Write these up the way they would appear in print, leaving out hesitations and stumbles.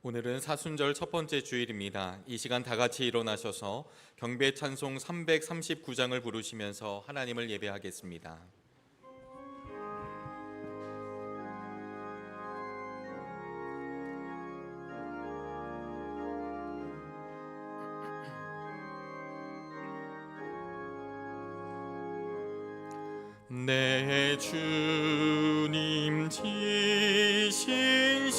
오늘은 사순절 첫 번째 주일입니다. 이 시간 다 같이 일어나셔서 경배 찬송 339장을 부르시면서 하나님을 예배하겠습니다. 내 주님 지신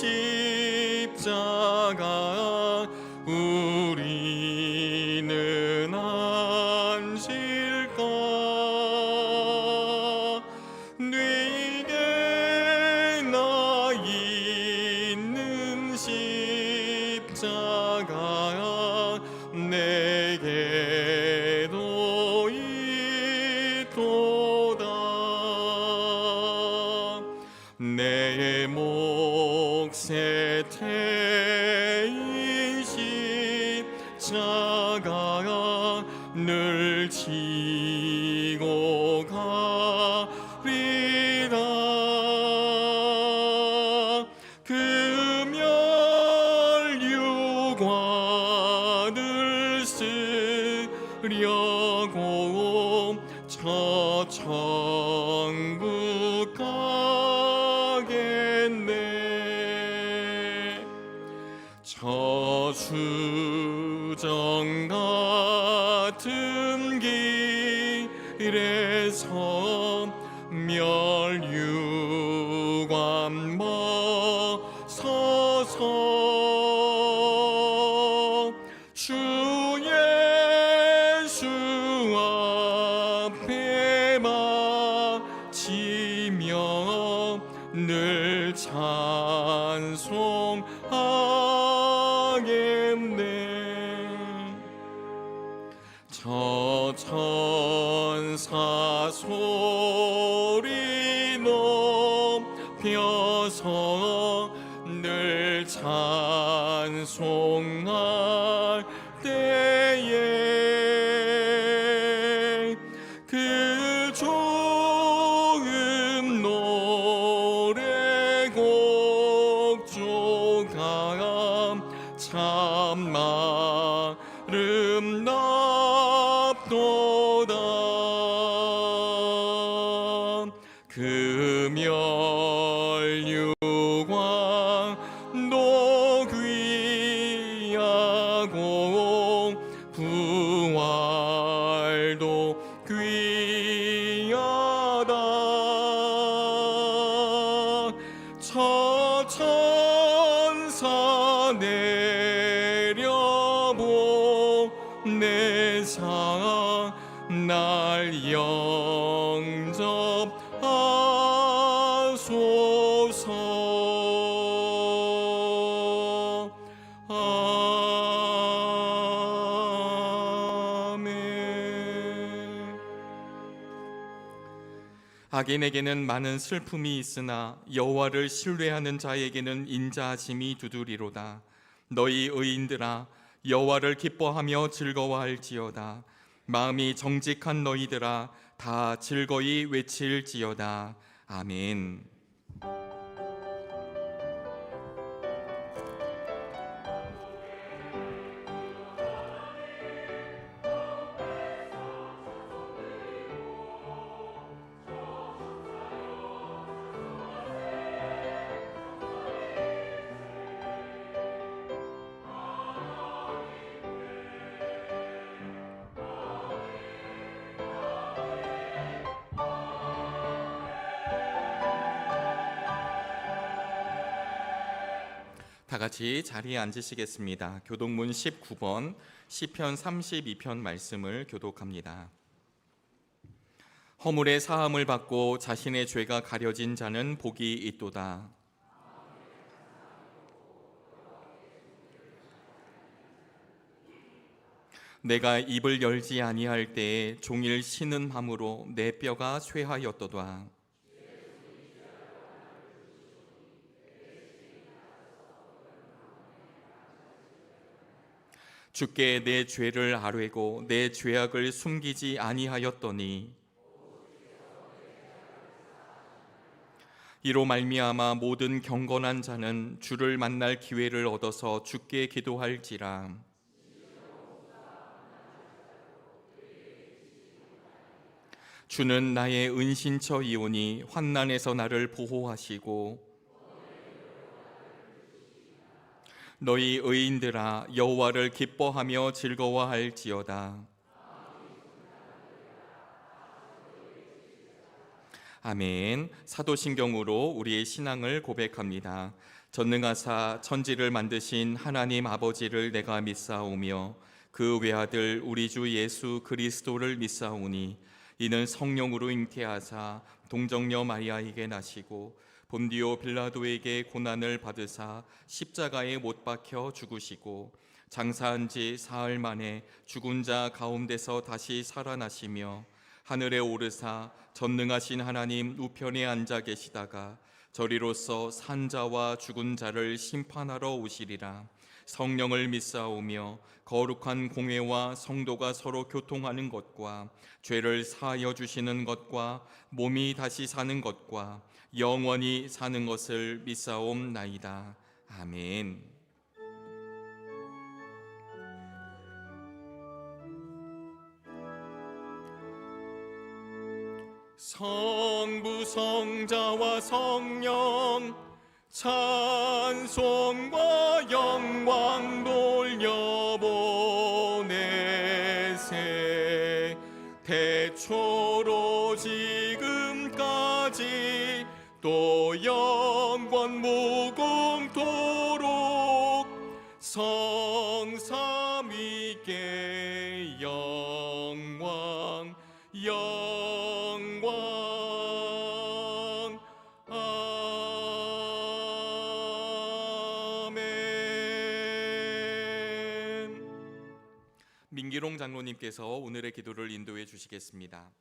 십자가 우리는 안실까? 네게 나 있는 십자가 내게도 있도다. 내 몫에 태인 십자가 늘 지고 가리라. 금혈유관을 쓰려고 저 천국 가겠네. 저수정 같은 길에서 멸유관 벗어서 주 예수 앞에 바치며 늘 찬송하겠네. 저 천사 소리 높여서 늘 찬송할 때에 그 좋은 노래곡 조감 참 아름답도다. 금혈유관도 귀하고 부활도 귀하다. 저 천사 내려보내사 날 영접하소서. 아멘. 악인에게는 많은 슬픔이 있으나 여호와를 신뢰하는 자에게는 인자하심이 두드리로다. 너희 의인들아 여호와를 기뻐하며 즐거워할지어다. 마음이 정직한 너희들아 다 즐거이 외칠지어다. 아멘. 다 같이 자리에 앉으시겠습니다. 교독문 19번 시편 32편 말씀을 교독합니다. 허물의 사함을 받고 자신의 죄가 가려진 자는 복이 있도다. 내가 입을 열지 아니할 때에 종일 쉬는 함으로 내 뼈가 쇠하였도다. 주께 내 죄를 아뢰고 내 죄악을 숨기지 아니하였더니 이로 말미암아 모든 경건한 자는 주를 만날 기회를 얻어서 주께 기도할지라. 주는 나의 은신처이오니 환난에서 나를 보호하시고, 너희 의인들아 여호와를 기뻐하며 즐거워할지어다. 아멘. 사도신경으로 우리의 신앙을 고백합니다. 전능하사 천지를 만드신 하나님 아버지를 내가 믿사오며 그 외아들 우리 주 예수 그리스도를 믿사오니 이는 성령으로 잉태하사 동정녀 마리아에게 나시고 본디오 빌라도에게 고난을 받으사 십자가에 못 박혀 죽으시고 장사한 지 사흘 만에 죽은 자 가운데서 다시 살아나시며 하늘에 오르사 전능하신 하나님 우편에 앉아 계시다가 저리로서 산자와 죽은 자를 심판하러 오시리라. 성령을 믿사오며 거룩한 공회와 성도가 서로 교통하는 것과 죄를 사하여 주시는 것과 몸이 다시 사는 것과 영원히 사는 것을 믿사옵나이다. 아멘. 성부 성자와 성령 찬송과 영광 돌려보내세. 태초로 지금까지 또 영원 무궁토록 성삼위께 영광 아멘. 민기롱 장로님께서 오늘의 기도를 인도해 주시겠습니다.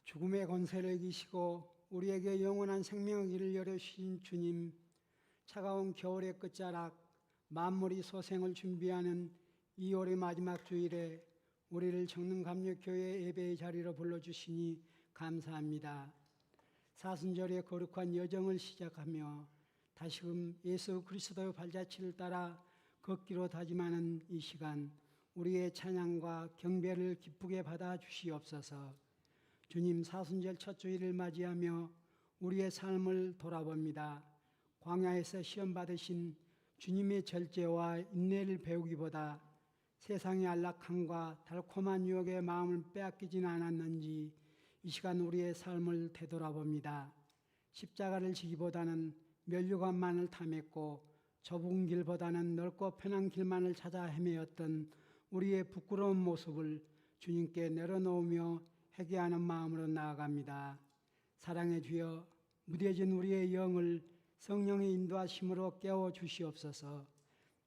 죽음의 권세를 이기시고 우리에게 영원한 생명의 길을 열어주신 주님, 차가운 겨울의 끝자락 만물이 소생을 준비하는 2월의 마지막 주일에 우리를 정릉감력교회 예배의 자리로 불러주시니 감사합니다. 사순절의 거룩한 여정을 시작하며 다시금 예수 그리스도의 발자취를 따라 걷기로 다짐하는 이 시간, 우리의 찬양과 경배를 기쁘게 받아 주시옵소서. 주님, 사순절 첫 주일을 맞이하며 우리의 삶을 돌아봅니다. 광야에서 시험 받으신 주님의 절제와 인내를 배우기보다 세상의 안락함과 달콤한 유혹의 마음을 빼앗기지는 않았는지 이 시간 우리의 삶을 되돌아봅니다. 십자가를 지기보다는 면류관만을 탐했고 좁은 길보다는 넓고 편한 길만을 찾아 헤매었던 우리의 부끄러운 모습을 주님께 내려놓으며 회개하는 마음으로 나아갑니다. 사랑의 주여, 무뎌진 우리의 영을 성령의 인도하심으로 깨워 주시옵소서.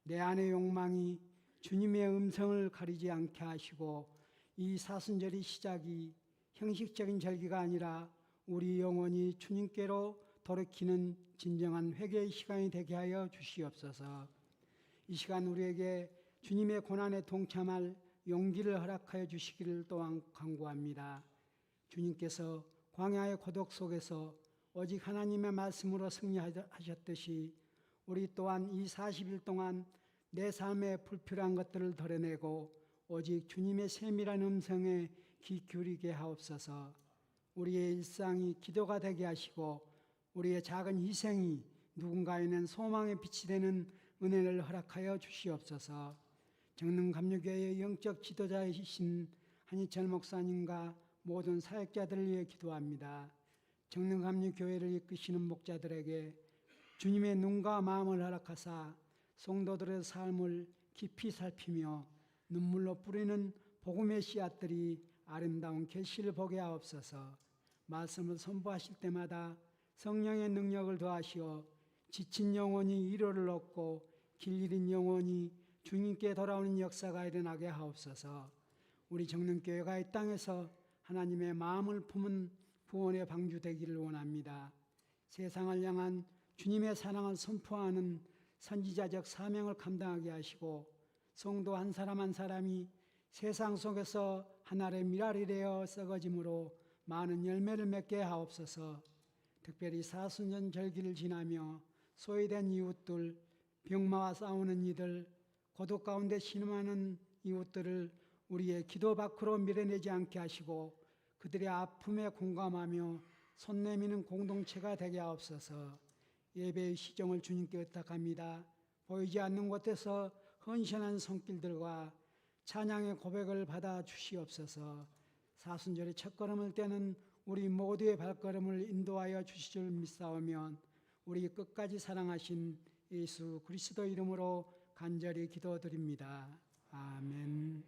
내 안의 욕망이 주님의 음성을 가리지 않게 하시고 이 사순절의 시작이 형식적인 절기가 아니라 우리 영혼이 주님께로 돌이키는 진정한 회개의 시간이 되게 하여 주시옵소서. 이 시간 우리에게 주님의 고난에 동참할 용기를 허락하여 주시기를 또한 간구합니다. 주님께서 광야의 고독 속에서 오직 하나님의 말씀으로 승리하셨듯이 우리 또한 이 40일 동안 내 삶의 불필요한 것들을 덜어내고 오직 주님의 세밀한 음성에 귀 기울이게 하옵소서. 우리의 일상이 기도가 되게 하시고 우리의 작은 희생이 누군가에는 소망의 빛이 되는 은혜를 허락하여 주시옵소서. 정릉감력교회의 영적 지도자이신 한희철 목사님과 모든 사역자들을 위해 기도합니다. 정릉감력교회를 이끄시는 목자들에게 주님의 눈과 마음을 허락하사 성도들의 삶을 깊이 살피며 눈물로 뿌리는 복음의 씨앗들이 아름다운 결실을 보게 하옵소서. 말씀을 선포하실 때마다 성령의 능력을 더하시어 지친 영혼이 위로를 얻고 길 잃은 영혼이 주님께 돌아오는 역사가 일어나게 하옵소서. 우리 정릉교회가 이 땅에서 하나님의 마음을 품은 구원의 방주 되기를 원합니다. 세상을 향한 주님의 사랑을 선포하는 선지자적 사명을 감당하게 하시고 성도 한 사람 한 사람이 세상 속에서 하나의 미랄이 되어 썩어짐으로 많은 열매를 맺게 하옵소서. 특별히 사순절 절기를 지나며 소외된 이웃들, 병마와 싸우는 이들, 고독 가운데 신음하는 이웃들을 우리의 기도 밖으로 밀어내지 않게 하시고 그들의 아픔에 공감하며 손 내미는 공동체가 되게 하옵소서. 예배의 시정을 주님께 의탁합니다. 보이지 않는 곳에서 헌신한 손길들과 찬양의 고백을 받아 주시옵소서. 사순절의 첫걸음을 떼는 우리 모두의 발걸음을 인도하여 주실 줄 믿사오면 우리 끝까지 사랑하신 예수 그리스도 이름으로 간절히 기도드립니다. 아멘.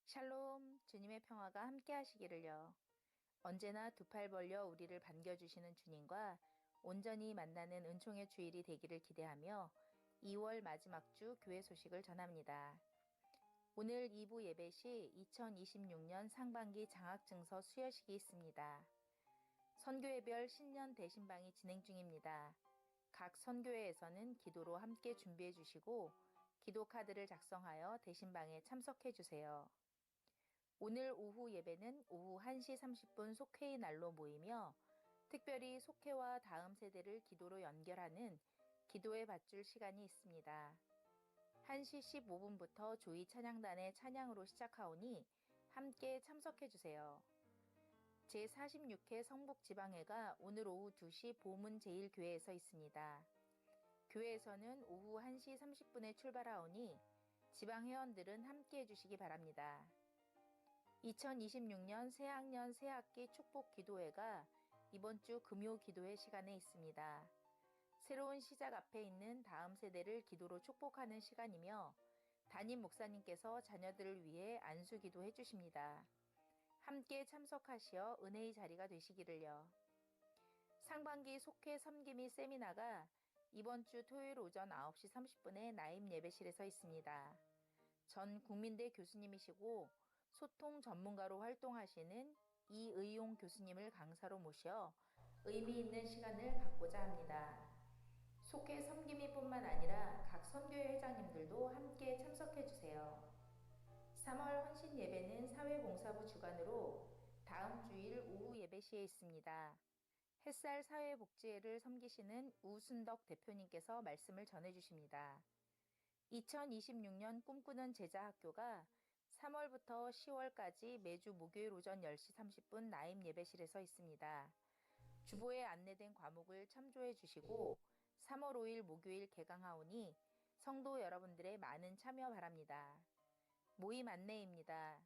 샬롬, 주님의 평화가 함께 하시기를요. 언제나 두 팔 벌려 우리를 반겨주시는 주님과 온전히 만나는 은총의 주일이 되기를 기대하며 2월 마지막 주 교회 소식을 전합니다. 오늘 2부 예배 시 2026년 상반기 장학증서 수여식이 있습니다. 선교회별 신년 대신방이 진행 중입니다. 각 선교회에서는 기도로 함께 준비해 주시고 기도 카드를 작성하여 대신방에 참석해 주세요. 오늘 오후 예배는 오후 1시 30분 속회의 날로 모이며 특별히 속회와 다음 세대를 기도로 연결하는 기도의 밧줄 시간이 있습니다. 1시 15분부터 조이 찬양단의 찬양으로 시작하오니 함께 참석해 주세요. 제46회 성북지방회가 오늘 오후 2시 보문 제1교회에서 있습니다. 교회에서는 오후 1시 30분에 출발하오니 지방회원들은 함께 해주시기 바랍니다. 2026년 새학년 새학기 축복 기도회가 이번 주 금요 기도회 시간에 있습니다. 새로운 시작 앞에 있는 다음 세대를 기도로 축복하는 시간이며 담임 목사님께서 자녀들을 위해 안수 기도해 주십니다. 함께 참석하시어 은혜의 자리가 되시기를요. 상반기 속회 섬김이 세미나가 이번 주 토요일 오전 9시 30분에 나임 예배실에서 있습니다. 전 국민대 교수님이시고 소통 전문가로 활동하시는 이의용 교수님을 강사로 모셔 의미 있는 시간을 갖고자 합니다. 속회 섬김이뿐만 아니라 각 선교회 회장님들도 함께 참석해 주세요. 3월 헌신 예배는 사회봉사부 주관으로 다음 주일 오후 예배 시에 있습니다. 햇살 사회복지회를 섬기시는 우순덕 대표님께서 말씀을 전해주십니다. 2026년 꿈꾸는 제자학교가 3월부터 10월까지 매주 목요일 오전 10시 30분 나임 예배실에서 있습니다. 주보에 안내된 과목을 참조해 주시고 3월 5일 목요일 개강하오니 성도 여러분들의 많은 참여 바랍니다. 모임 안내입니다.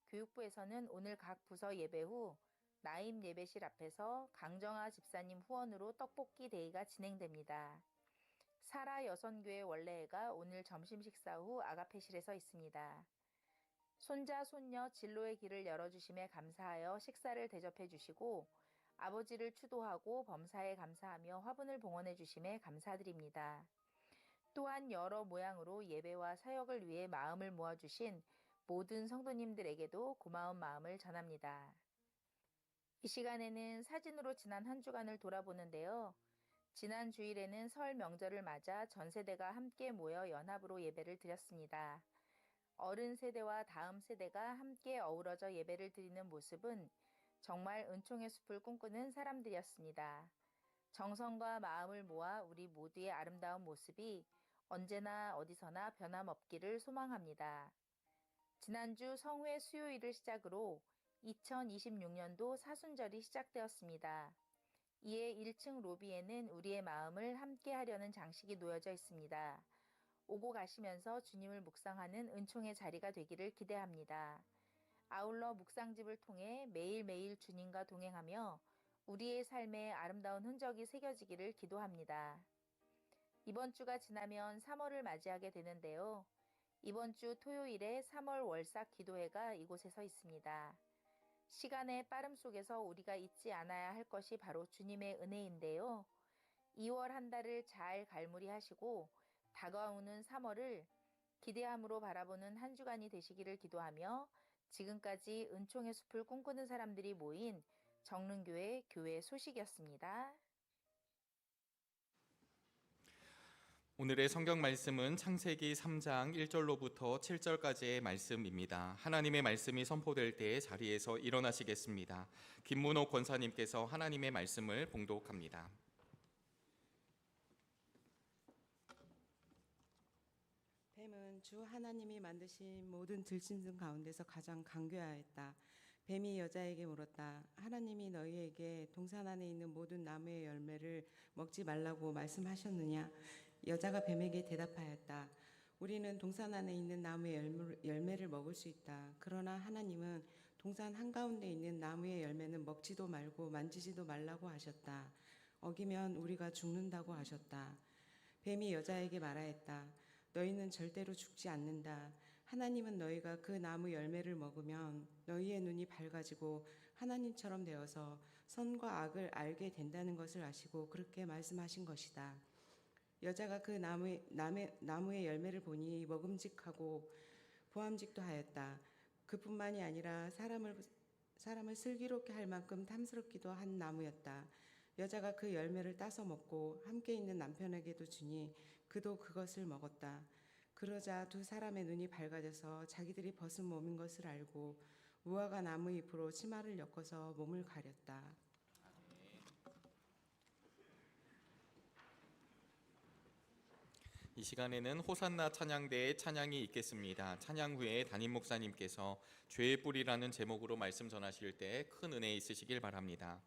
교육부에서는 오늘 각 부서 예배 후 나임 예배실 앞에서 강정아 집사님 후원으로 떡볶이 데이가 진행됩니다. 사라 여선교회 원래회가 오늘 점심 식사 후 아가페실에서 있습니다. 손자, 손녀 진로의 길을 열어주심에 감사하여 식사를 대접해 주시고 아버지를 추도하고 범사에 감사하며 화분을 봉헌해 주심에 감사드립니다. 또한 여러 모양으로 예배와 사역을 위해 마음을 모아주신 모든 성도님들에게도 고마운 마음을 전합니다. 이 시간에는 사진으로 지난 한 주간을 돌아보는데요. 지난 주일에는 설 명절을 맞아 전 세대가 함께 모여 연합으로 예배를 드렸습니다. 어른 세대와 다음 세대가 함께 어우러져 예배를 드리는 모습은 정말 은총의 숲을 꿈꾸는 사람들이었습니다. 정성과 마음을 모아 우리 모두의 아름다운 모습이 언제나 어디서나 변함없기를 소망합니다. 지난주 성회 수요일을 시작으로 2026년도 사순절이 시작되었습니다. 이에 1층 로비에는 우리의 마음을 함께 하려는 장식이 놓여져 있습니다. 오고 가시면서 주님을 묵상하는 은총의 자리가 되기를 기대합니다. 아울러 묵상집을 통해 매일매일 주님과 동행하며 우리의 삶에 아름다운 흔적이 새겨지기를 기도합니다. 이번 주가 지나면 3월을 맞이하게 되는데요. 이번 주 토요일에 3월 월삭 기도회가 이곳에서 있습니다. 시간의 빠름 속에서 우리가 잊지 않아야 할 것이 바로 주님의 은혜인데요. 2월 한 달을 잘 갈무리하시고 다가오는 3월을 기대함으로 바라보는 한 주간이 되시기를 기도하며 지금까지 은총의 숲을 꿈꾸는 사람들이 모인 정릉교회 교회 소식이었습니다. 오늘의 성경 말씀은 창세기 3장 1절로부터 7절까지의 말씀입니다. 하나님의 말씀이 선포될 때 자리에서 일어나시겠습니다. 김문호 권사님께서 하나님의 말씀을 봉독합니다. 뱀은 주 하나님이 만드신 모든 들짐승 가운데서 가장 강교하였다. 뱀이 여자에게 물었다. 하나님이 너희에게 동산 안에 있는 모든 나무의 열매를 먹지 말라고 말씀하셨느냐? 여자가 뱀에게 대답하였다. 우리는 동산 안에 있는 나무의 열매를 먹을 수 있다. 그러나 하나님은 동산 한가운데 있는 나무의 열매는 먹지도 말고 만지지도 말라고 하셨다. 어기면 우리가 죽는다고 하셨다. 뱀이 여자에게 말하였다. 너희는 절대로 죽지 않는다. 하나님은 너희가 그 나무 열매를 먹으면 너희의 눈이 밝아지고 하나님처럼 되어서 선과 악을 알게 된다는 것을 아시고 그렇게 말씀하신 것이다. 여자가 그 나무의 열매를 보니 먹음직하고 보암직도 하였다. 그뿐만이 아니라 사람을 슬기롭게 할 만큼 탐스럽기도 한 나무였다. 여자가 그 열매를 따서 먹고 함께 있는 남편에게도 주니 그도 그것을 먹었다. 그러자 두 사람의 눈이 밝아져서 자기들이 벗은 몸인 것을 알고 무화과 나무 잎으로 치마를 엮어서 몸을 가렸다. 이 시간에는 호산나 찬양대의 찬양이 있겠습니다. 찬양 후에 담임 목사님께서 죄의 뿌리라는 제목으로 말씀 전하실 때 큰 은혜 있으시길 바랍니다.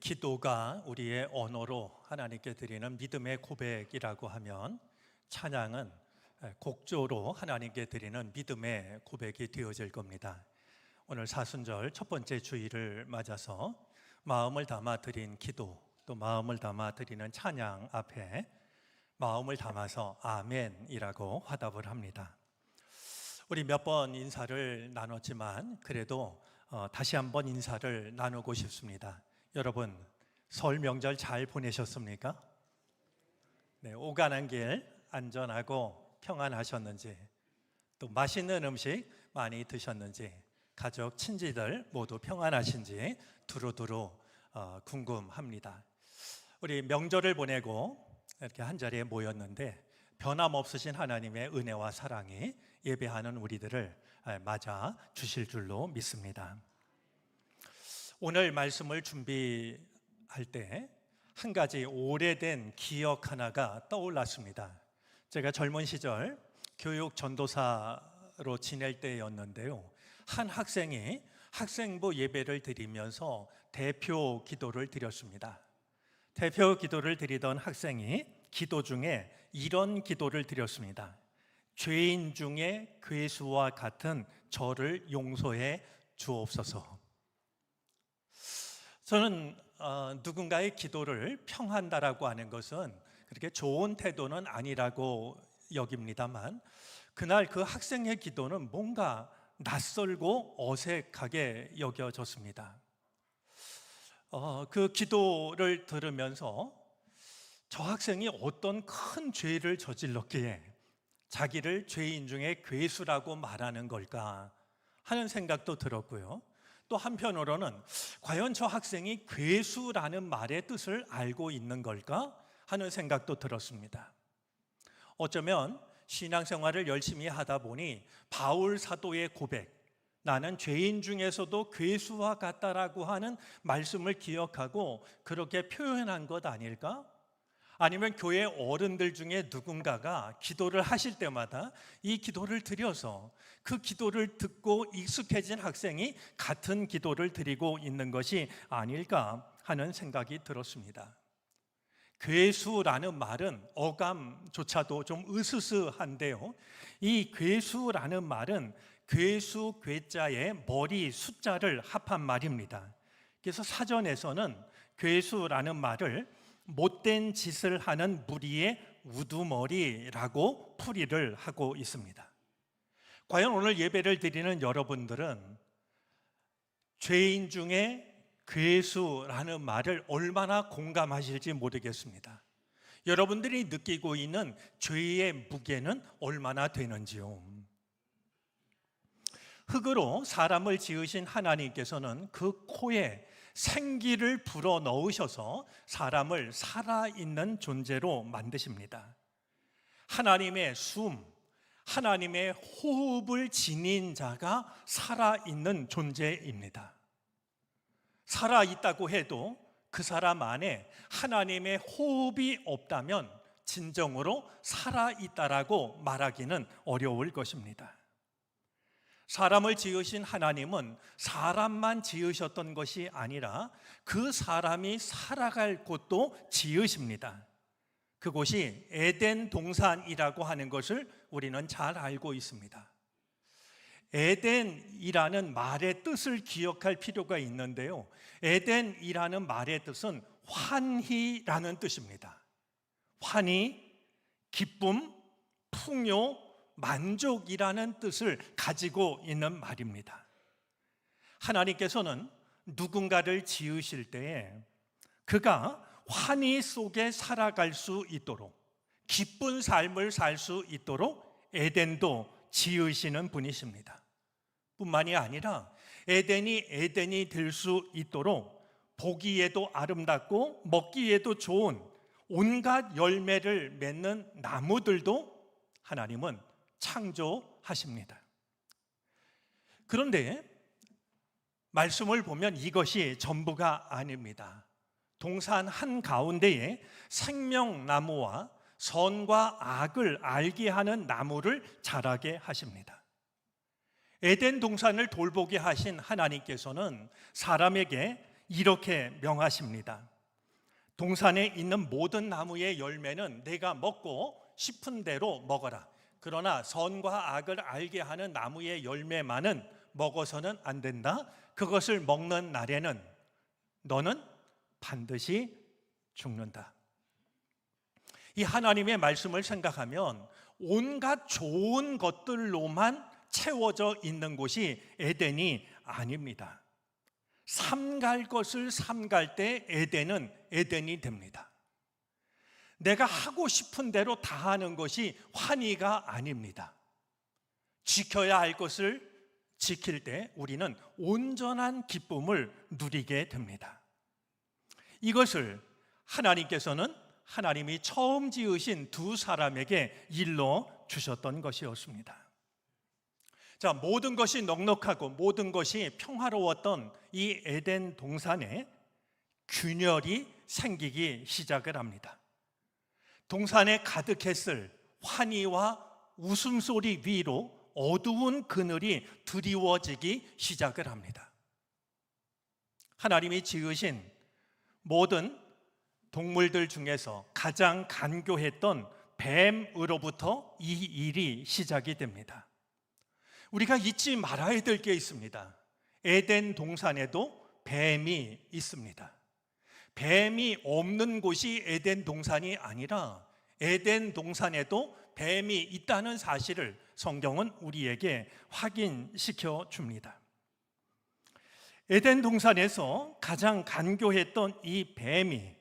기도가 우리의 언어로 하나님께 드리는 믿음의 고백이라고 하면 찬양은 곡조로 하나님께 드리는 믿음의 고백이 되어질 겁니다. 오늘 사순절 첫 번째 주일을 맞아서 마음을 담아 드린 기도, 또 마음을 담아 드리는 찬양 앞에 마음을 담아서 아멘이라고 화답을 합니다. 우리 몇 번 인사를 나눴지만 그래도 다시 한번 인사를 나누고 싶습니다. 여러분, 설 명절 잘 보내셨습니까? 네, 오가는 길 안전하고 평안하셨는지, 또 맛있는 음식 많이 드셨는지, 가족, 친지들 모두 평안하신지 두루두루 궁금합니다. 우리 명절을 보내고 이렇게 한자리에 모였는데 변함없으신 하나님의 은혜와 사랑이 예배하는 우리들을 맞아 주실 줄로 믿습니다. 오늘 말씀을 준비할 때 한 가지 오래된 기억 하나가 떠올랐습니다. 제가 젊은 시절 교육 전도사로 지낼 때였는데요, 한 학생이 학생부 예배를 드리면서 대표 기도를 드렸습니다. 대표 기도를 드리던 학생이 기도 중에 이런 기도를 드렸습니다. 죄인 중에 괴수와 같은 저를 용서해 주옵소서. 저는 누군가의 기도를 평한다라고 하는 것은 그렇게 좋은 태도는 아니라고 여깁니다만, 그날 그 학생의 기도는 뭔가 낯설고 어색하게 여겨졌습니다. 그 기도를 들으면서 저 학생이 어떤 큰 죄를 저질렀기에 자기를 죄인 중에 괴수라고 말하는 걸까 하는 생각도 들었고요. 또 한편으로는 과연 저 학생이 괴수라는 말의 뜻을 알고 있는 걸까 하는 생각도 들었습니다. 어쩌면 신앙생활을 열심히 하다 보니 바울 사도의 고백, 나는 죄인 중에서도 괴수와 같다라고 하는 말씀을 기억하고 그렇게 표현한 것 아닐까? 아니면 교회 어른들 중에 누군가가 기도를 하실 때마다 이 기도를 드려서 그 기도를 듣고 익숙해진 학생이 같은 기도를 드리고 있는 것이 아닐까 하는 생각이 들었습니다. 괴수라는 말은 어감조차도 좀 으스스한데요, 이 괴수라는 말은 괴수 괴자의 머리 숫자를 합한 말입니다. 그래서 사전에서는 괴수라는 말을 못된 짓을 하는 무리의 우두머리라고 풀이를 하고 있습니다. 과연 오늘 예배를 드리는 여러분들은 죄인 중에 괴수라는 말을 얼마나 공감하실지 모르겠습니다. 여러분들이 느끼고 있는 죄의 무게는 얼마나 되는지요. 흙으로 사람을 지으신 하나님께서는 그 코에 생기를 불어 넣으셔서 사람을 살아있는 존재로 만드십니다. 하나님의 숨, 하나님의 호흡을 지닌 자가 살아있는 존재입니다. 살아있다고 해도 그 사람 안에 하나님의 호흡이 없다면 진정으로 살아있다라고 말하기는 어려울 것입니다. 사람을 지으신 하나님은 사람만 지으셨던 것이 아니라 그 사람이 살아갈 곳도 지으십니다. 그곳이 에덴 동산이라고 하는 것을 우리는 잘 알고 있습니다. 에덴이라는 말의 뜻을 기억할 필요가 있는데요, 에덴이라는 말의 뜻은 환희라는 뜻입니다. 환희, 기쁨, 풍요, 만족이라는 뜻을 가지고 있는 말입니다. 하나님께서는 누군가를 지으실 때에 그가 환희 속에 살아갈 수 있도록, 기쁜 삶을 살 수 있도록 에덴도 지으시는 분이십니다. 뿐만이 아니라 에덴이 될 수 있도록 보기에도 아름답고 먹기에도 좋은 온갖 열매를 맺는 나무들도 하나님은 창조하십니다. 그런데 말씀을 보면 이것이 전부가 아닙니다. 동산 한가운데에 생명나무와 선과 악을 알게 하는 나무를 자라게 하십니다. 에덴 동산을 돌보게 하신 하나님께서는 사람에게 이렇게 명하십니다. 동산에 있는 모든 나무의 열매는 내가 먹고 싶은 대로 먹어라. 그러나 선과 악을 알게 하는 나무의 열매만은 먹어서는 안 된다. 그것을 먹는 날에는 너는 반드시 죽는다. 이 하나님의 말씀을 생각하면 온갖 좋은 것들로만 채워져 있는 곳이 에덴이 아닙니다. 삼갈 것을 삼갈 때 에덴은 에덴이 됩니다. 내가 하고 싶은 대로 다 하는 것이 환희가 아닙니다. 지켜야 할 것을 지킬 때 우리는 온전한 기쁨을 누리게 됩니다. 이것을 하나님께서는 하나님이 처음 지으신 두 사람에게 일러 주셨던 것이었습니다. 자, 모든 것이 넉넉하고 모든 것이 평화로웠던 이 에덴 동산에 균열이 생기기 시작을 합니다. 동산에 가득했을 환희와 웃음소리 위로 어두운 그늘이 드리워지기 시작을 합니다. 하나님이 지으신 모든 동물들 중에서 가장 간교했던 뱀으로부터 이 일이 시작이 됩니다. 우리가 잊지 말아야 될 게 있습니다. 에덴 동산에도 뱀이 있습니다. 뱀이 없는 곳이 에덴 동산이 아니라 에덴 동산에도 뱀이 있다는 사실을 성경은 우리에게 확인시켜 줍니다. 에덴 동산에서 가장 간교했던 이 뱀이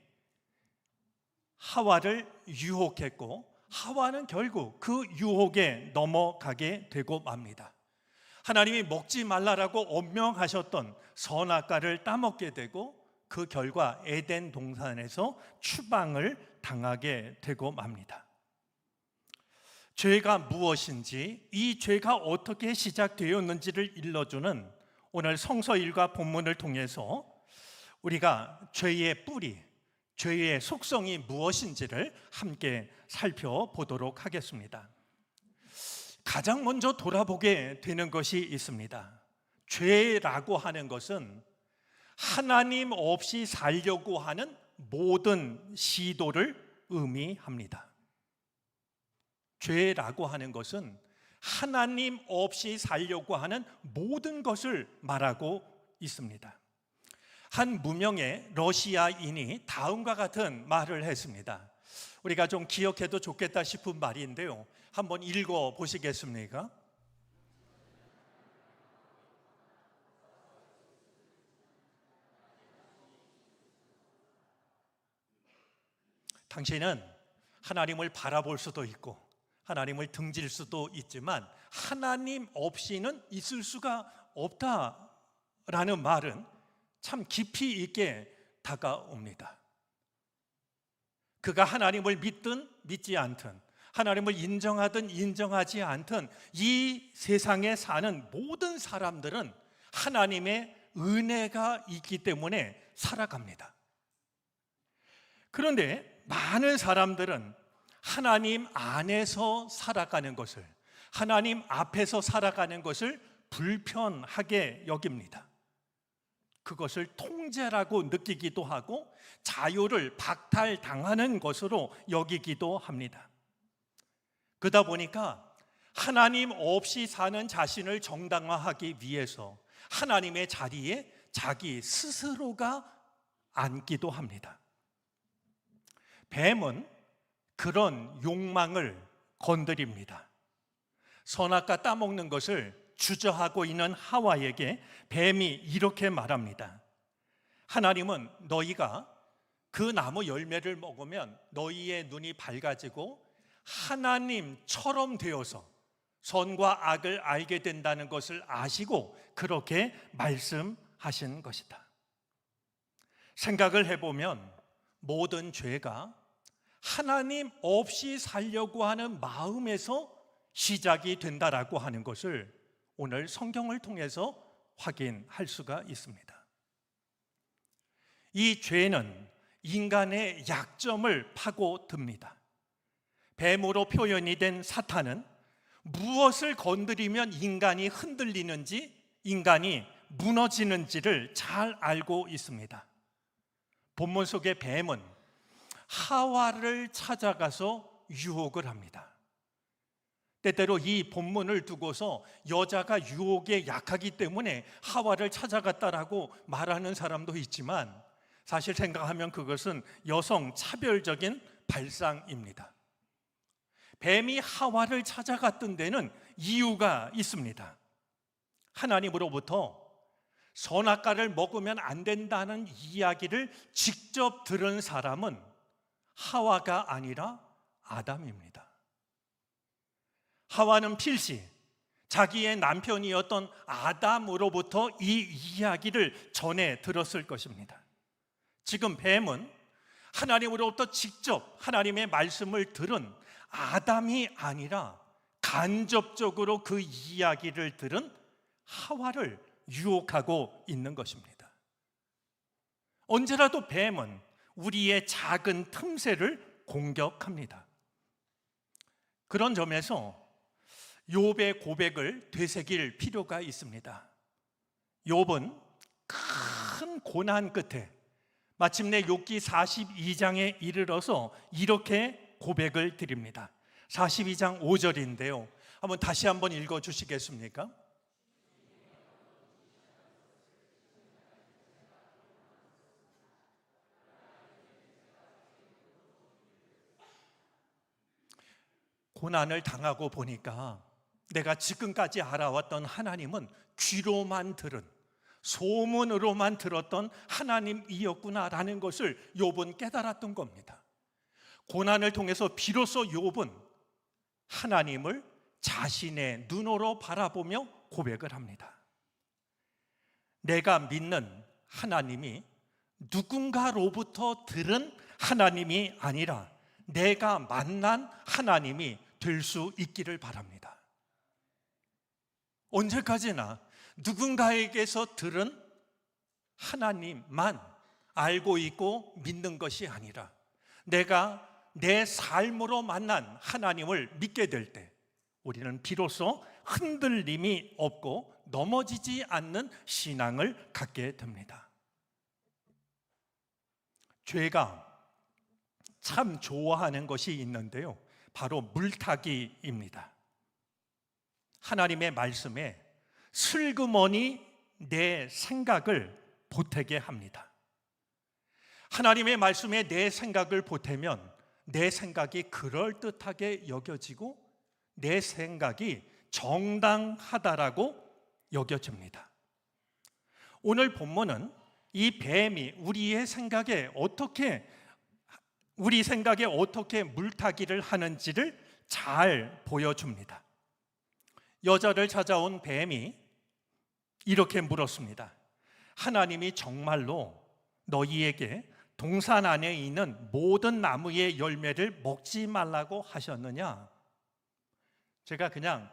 하와를 유혹했고 하와는 결국 그 유혹에 넘어가게 되고 맙니다. 하나님이 먹지 말라라고 엄명하셨던 선악과를 따먹게 되고 그 결과 에덴 동산에서 추방을 당하게 되고 맙니다. 죄가 무엇인지, 이 죄가 어떻게 시작되었는지를 일러주는 오늘 성서일과 본문을 통해서 우리가 죄의 뿌리, 죄의 속성이 무엇인지를 함께 살펴보도록 하겠습니다. 가장 먼저 돌아보게 되는 것이 있습니다. 죄라고 하는 것은 하나님 없이 살려고 하는 모든 시도를 의미합니다. 죄라고 하는 것은 하나님 없이 살려고 하는 모든 것을 말하고 있습니다. 한 무명의 러시아인이 다음과 같은 말을 했습니다. 우리가 좀 기억해도 좋겠다 싶은 말인데요. 한번 읽어 보시겠습니까? 당신은 하나님을 바라볼 수도 있고 하나님을 등질 수도 있지만 하나님 없이는 있을 수가 없다라는 말은 참 깊이 있게 다가옵니다. 그가 하나님을 믿든 믿지 않든 하나님을 인정하든 인정하지 않든 이 세상에 사는 모든 사람들은 하나님의 은혜가 있기 때문에 살아갑니다. 그런데 많은 사람들은 하나님 안에서 살아가는 것을, 하나님 앞에서 살아가는 것을 불편하게 여깁니다. 그것을 통제라고 느끼기도 하고 자유를 박탈당하는 것으로 여기기도 합니다. 그러다 보니까 하나님 없이 사는 자신을 정당화하기 위해서 하나님의 자리에 자기 스스로가 앉기도 합니다. 뱀은 그런 욕망을 건드립니다. 선악과 따먹는 것을 주저하고 있는 하와에게 뱀이 이렇게 말합니다. 하나님은 너희가 그 나무 열매를 먹으면 너희의 눈이 밝아지고 하나님처럼 되어서 선과 악을 알게 된다는 것을 아시고 그렇게 말씀하신 것이다. 생각을 해보면 모든 죄가 하나님 없이 살려고 하는 마음에서 시작이 된다라고 하는 것을 오늘 성경을 통해서 확인할 수가 있습니다. 이 죄는 인간의 약점을 파고듭니다. 뱀으로 표현이 된 사탄은 무엇을 건드리면 인간이 흔들리는지, 인간이 무너지는지를 잘 알고 있습니다. 본문 속의 뱀은 하와를 찾아가서 유혹을 합니다. 때때로 이 본문을 두고서 여자가 유혹에 약하기 때문에 하와를 찾아갔다라고 말하는 사람도 있지만, 사실 생각하면 그것은 여성 차별적인 발상입니다. 뱀이 하와를 찾아갔던 데는 이유가 있습니다. 하나님으로부터 선악과를 먹으면 안 된다는 이야기를 직접 들은 사람은 하와가 아니라 아담입니다. 하와는 필시 자기의 남편이었던 아담으로부터 이 이야기를 전해 들었을 것입니다. 지금 뱀은 하나님으로부터 직접 하나님의 말씀을 들은 아담이 아니라 간접적으로 그 이야기를 들은 하와를 유혹하고 있는 것입니다. 언제라도 뱀은 우리의 작은 틈새를 공격합니다. 그런 점에서 욥의 고백을 되새길 필요가 있습니다. 욥은 큰 고난 끝에 마침내 욥기 42장에 이르러서 이렇게 고백을 드립니다. 42장 5절인데요. 다시 한번 읽어 주시겠습니까? 고난을 당하고 보니까 내가 지금까지 알아왔던 하나님은 귀로만 들은, 소문으로만 들었던 하나님이었구나라는 것을 욥은 깨달았던 겁니다. 고난을 통해서 비로소 욥은 하나님을 자신의 눈으로 바라보며 고백을 합니다. 내가 믿는 하나님이 누군가로부터 들은 하나님이 아니라 내가 만난 하나님이 될 수 있기를 바랍니다. 언제까지나 누군가에게서 들은 하나님만 알고 있고 믿는 것이 아니라 내가 내 삶으로 만난 하나님을 믿게 될 때 우리는 비로소 흔들림이 없고 넘어지지 않는 신앙을 갖게 됩니다. 죄가 참 좋아하는 것이 있는데요, 바로 물타기입니다. 하나님의 말씀에 슬그머니 내 생각을 보태게 합니다. 하나님의 말씀에 내 생각을 보태면 내 생각이 그럴듯하게 여겨지고 내 생각이 정당하다라고 여겨집니다. 오늘 본문은 이 뱀이 우리 생각에 어떻게 물타기를 하는지를 잘 보여줍니다. 여자를 찾아온 뱀이 이렇게 물었습니다. 하나님이 정말로 너희에게 동산 안에 있는 모든 나무의 열매를 먹지 말라고 하셨느냐? 제가 그냥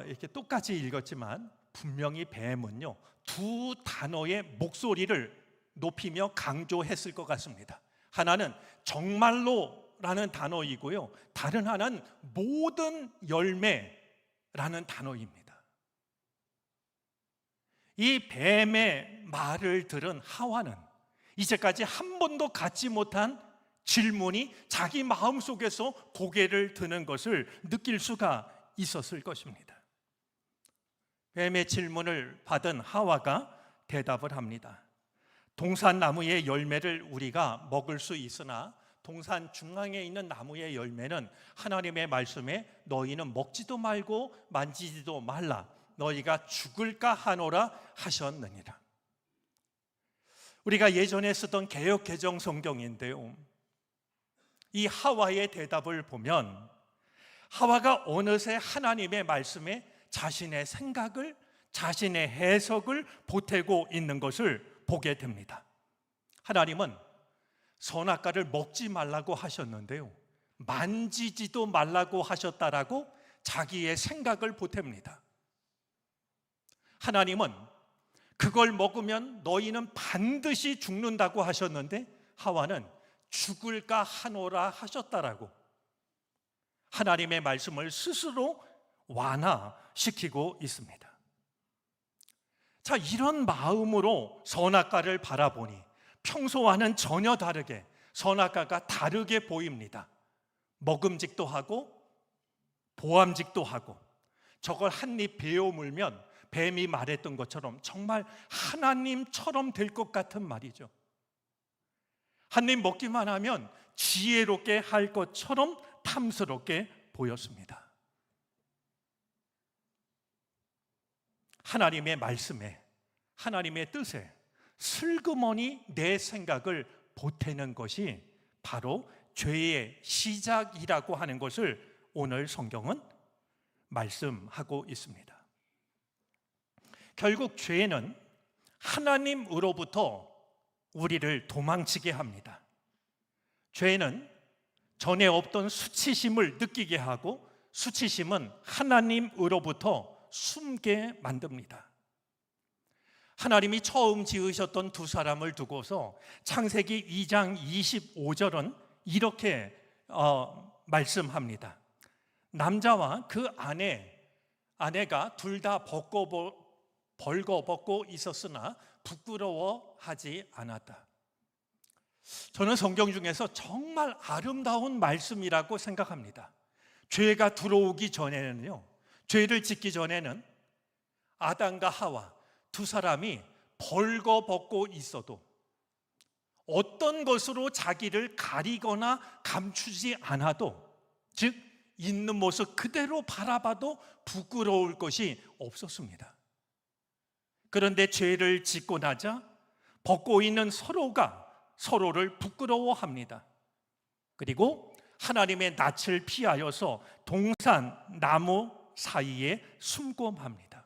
이렇게 똑같이 읽었지만 분명히 뱀은요, 두 단어의 목소리를 높이며 강조했을 것 같습니다. 하나는 정말로라는 단어이고요, 다른 하나는 모든 열매라는 단어입니다. 이 뱀의 말을 들은 하와는 이제까지 한 번도 갖지 못한 질문이 자기 마음속에서 고개를 드는 것을 느낄 수가 있었을 것입니다. 뱀의 질문을 받은 하와가 대답을 합니다. 동산 나무의 열매를 우리가 먹을 수 있으나 동산 중앙에 있는 나무의 열매는 하나님의 말씀에 너희는 먹지도 말고 만지지도 말라, 너희가 죽을까 하노라 하셨느니라. 우리가 예전에 쓰던 개역 개정 성경인데요, 이 하와의 대답을 보면 하와가 어느새 하나님의 말씀에 자신의 생각을, 자신의 해석을 보태고 있는 것을 보게 됩니다. 하나님은 선악과를 먹지 말라고 하셨는데요, 만지지도 말라고 하셨다라고 자기의 생각을 보탭니다. 하나님은 그걸 먹으면 너희는 반드시 죽는다고 하셨는데 하와는 죽을까 하노라 하셨다라고 하나님의 말씀을 스스로 완화시키고 있습니다. 자, 이런 마음으로 선악과를 바라보니 평소와는 전혀 다르게 선악과가 다르게 보입니다. 먹음직도 하고 보암직도 하고, 저걸 한 입 베어 물면 뱀이 말했던 것처럼 정말 하나님처럼 될 것 같은 말이죠. 한 입 먹기만 하면 지혜롭게 할 것처럼 탐스럽게 보였습니다. 하나님의 말씀에, 하나님의 뜻에 슬그머니 내 생각을 보태는 것이 바로 죄의 시작이라고 하는 것을 오늘 성경은 말씀하고 있습니다. 결국 죄는 하나님으로부터 우리를 도망치게 합니다. 죄는 전에 없던 수치심을 느끼게 하고, 수치심은 하나님으로부터 숨게 만듭니다. 하나님이 처음 지으셨던 두 사람을 두고서 창세기 2장 25절은 이렇게 말씀합니다. 남자와 그 아내가 둘 다 벌거벗고 있었으나 부끄러워하지 않았다. 저는 성경 중에서 정말 아름다운 말씀이라고 생각합니다. 죄가 들어오기 전에는요, 죄를 짓기 전에는 아담과 하와 두 사람이 벌거벗고 있어도 어떤 것으로 자기를 가리거나 감추지 않아도, 즉 있는 모습 그대로 바라봐도 부끄러울 것이 없었습니다. 그런데 죄를 짓고 나자 벗고 있는 서로가 서로를 부끄러워합니다. 그리고 하나님의 낯을 피하여서 동산 나무 사이에 숨고 맙니다.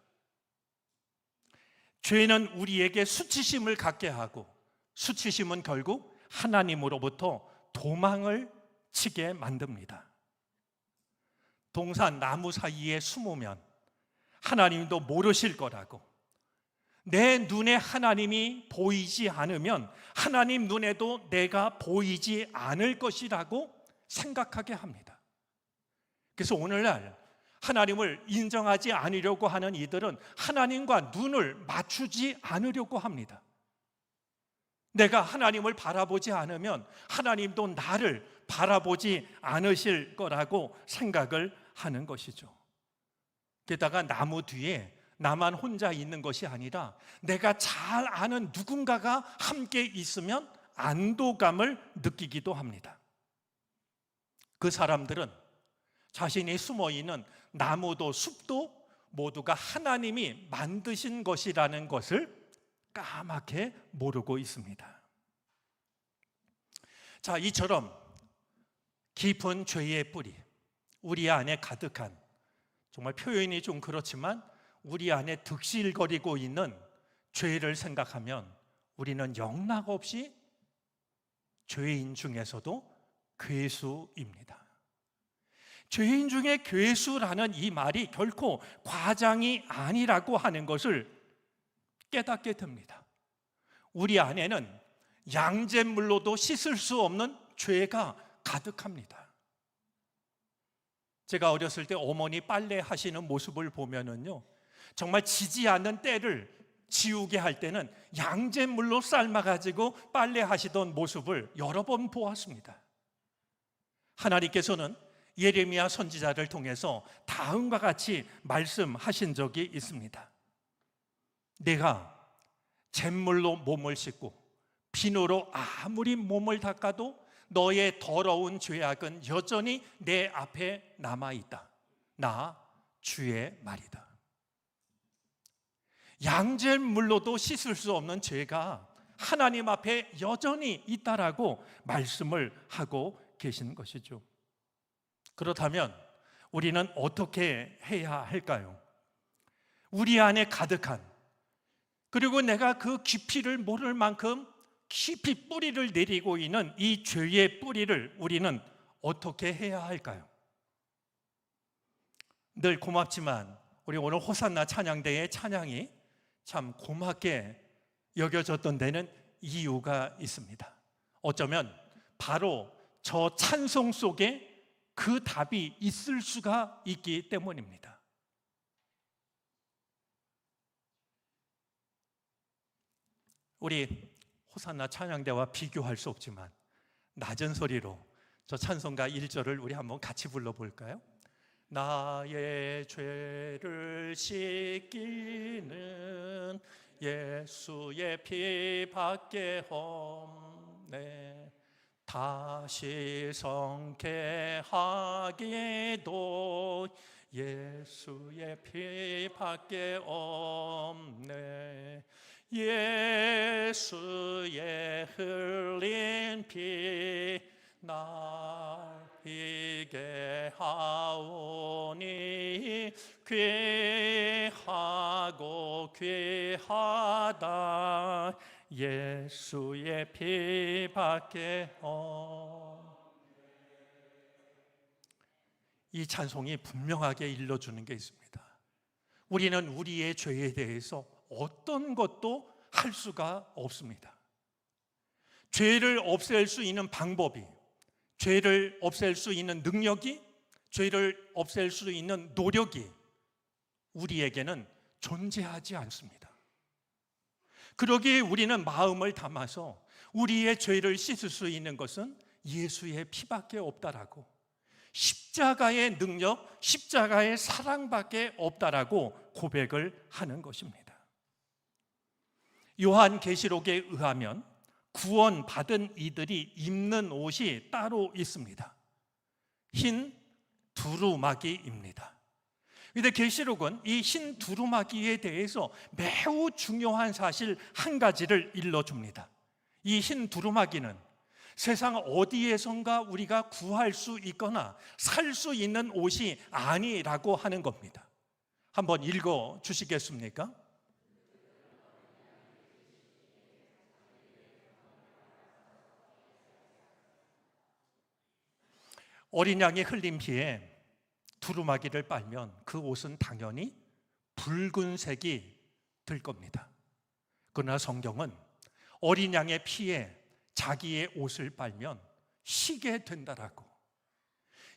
죄는 우리에게 수치심을 갖게 하고, 수치심은 결국 하나님으로부터 도망을 치게 만듭니다. 동산 나무 사이에 숨으면 하나님도 모르실 거라고, 내 눈에 하나님이 보이지 않으면 하나님 눈에도 내가 보이지 않을 것이라고 생각하게 합니다. 그래서 오늘날 하나님을 인정하지 않으려고 하는 이들은 하나님과 눈을 맞추지 않으려고 합니다. 내가 하나님을 바라보지 않으면 하나님도 나를 바라보지 않으실 거라고 생각을 하는 것이죠. 게다가 나무 뒤에 나만 혼자 있는 것이 아니라 내가 잘 아는 누군가가 함께 있으면 안도감을 느끼기도 합니다. 그 사람들은 자신이 숨어있는 나무도 숲도 모두가 하나님이 만드신 것이라는 것을 까맣게 모르고 있습니다. 자, 이처럼 깊은 죄의 뿌리, 우리 안에 가득한, 정말 표현이 좀 그렇지만 우리 안에 득실거리고 있는 죄를 생각하면 우리는 영락없이 죄인 중에서도 괴수입니다. 죄인 중에 괴수라는 이 말이 결코 과장이 아니라고 하는 것을 깨닫게 됩니다. 우리 안에는 양잿물로도 씻을 수 없는 죄가 가득합니다. 제가 어렸을 때 어머니 빨래 하시는 모습을 보면은요, 정말 지지 않는 때를 지우게 할 때는 양잿물로 삶아가지고 빨래 하시던 모습을 여러 번 보았습니다. 하나님께서는 예레미야 선지자를 통해서 다음과 같이 말씀하신 적이 있습니다. 내가 잿물로 몸을 씻고 비누로 아무리 몸을 닦아도 너의 더러운 죄악은 여전히 내 앞에 남아있다. 나 주의 말이다. 양잿물로도 씻을 수 없는 죄가 하나님 앞에 여전히 있다라고 말씀을 하고 계신 것이죠. 그렇다면 우리는 어떻게 해야 할까요? 우리 안에 가득한, 그리고 내가 그 깊이를 모를 만큼 깊이 뿌리를 내리고 있는 이 죄의 뿌리를 우리는 어떻게 해야 할까요? 늘 고맙지만 우리 오늘 호산나 찬양대의 찬양이 참 고맙게 여겨졌던 데는 이유가 있습니다. 어쩌면 바로 저 찬송 속에 그 답이 있을 수가 있기 때문입니다. 우리 호산나 찬양대와 비교할 수 없지만 낮은 소리로 저 찬송가 1절을 우리 한번 같이 불러볼까요? 나의 죄를 씻기는 예수의 피밖에 없네. 다시 성케 하기도 예수의 피밖에 없네. 예수의 흘린 피 날 비게 하오니 귀하고 귀하다 예수의 피밖에 이 찬송이 분명하게 일러주는 게 있습니다. 우리는 우리의 죄에 대해서 어떤 것도 할 수가 없습니다. 죄를 없앨 수 있는 방법이, 죄를 없앨 수 있는 능력이, 죄를 없앨 수 있는 노력이 우리에게는 존재하지 않습니다. 그러기에 우리는 마음을 담아서 우리의 죄를 씻을 수 있는 것은 예수의 피밖에 없다라고, 십자가의 능력, 십자가의 사랑밖에 없다라고 고백을 하는 것입니다. 요한계시록에 의하면 구원받은 이들이 입는 옷이 따로 있습니다. 흰 두루마기입니다. 그런데 계시록은 이 흰 두루마기에 대해서 매우 중요한 사실 한 가지를 일러줍니다. 이 흰 두루마기는 세상 어디에선가 우리가 구할 수 있거나 살 수 있는 옷이 아니라고 하는 겁니다. 한번 읽어 주시겠습니까? 어린 양의 흘린 피에 두루마기를 빨면 그 옷은 당연히 붉은색이 될 겁니다. 그러나 성경은 어린 양의 피에 자기의 옷을 빨면 희게 된다라고,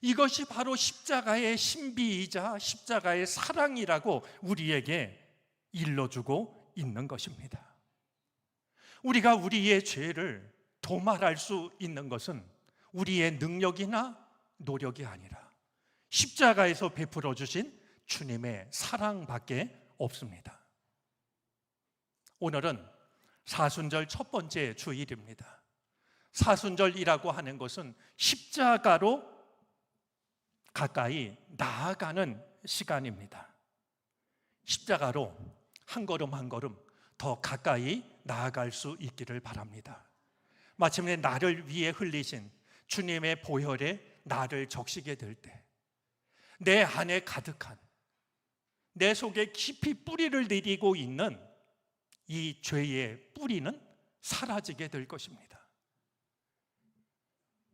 이것이 바로 십자가의 신비이자 십자가의 사랑이라고 우리에게 일러주고 있는 것입니다. 우리가 우리의 죄를 도말할 수 있는 것은 우리의 능력이나 노력이 아니라 십자가에서 베풀어 주신 주님의 사랑밖에 없습니다. 오늘은 사순절 첫 번째 주일입니다. 사순절이라고 하는 것은 십자가로 가까이 나아가는 시간입니다. 십자가로 한 걸음 한 걸음 더 가까이 나아갈 수 있기를 바랍니다. 마침내 나를 위해 흘리신 주님의 보혈에 나를 적시게 될 때, 내 안에 가득한, 내 속에 깊이 뿌리를 내리고 있는 이 죄의 뿌리는 사라지게 될 것입니다.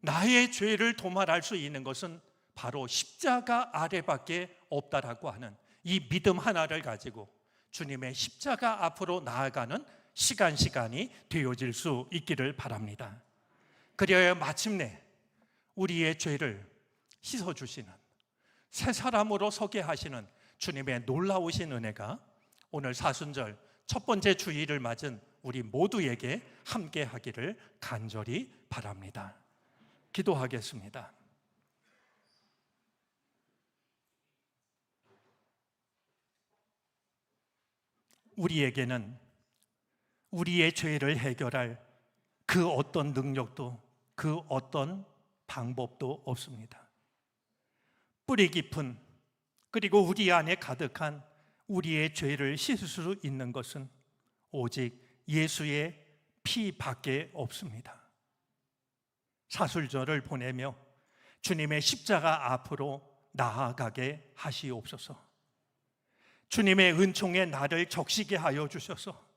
나의 죄를 도말할 수 있는 것은 바로 십자가 아래밖에 없다라고 하는 이 믿음 하나를 가지고 주님의 십자가 앞으로 나아가는 시간이 되어질 수 있기를 바랍니다. 그래야 마침내 우리의 죄를 씻어주시는, 새 사람으로 서게 하시는 주님의 놀라우신 은혜가 오늘 사순절 첫 번째 주일을 맞은 우리 모두에게 함께 하기를 간절히 바랍니다. 기도하겠습니다. 우리에게는 우리의 죄를 해결할 그 어떤 능력도, 그 어떤 방법도 없습니다. 뿌리 깊은, 그리고 우리 안에 가득한 우리의 죄를 씻을 수 있는 것은 오직 예수의 피밖에 없습니다. 사순절을 보내며 주님의 십자가 앞으로 나아가게 하시옵소서. 주님의 은총에 나를 적시게 하여 주셔서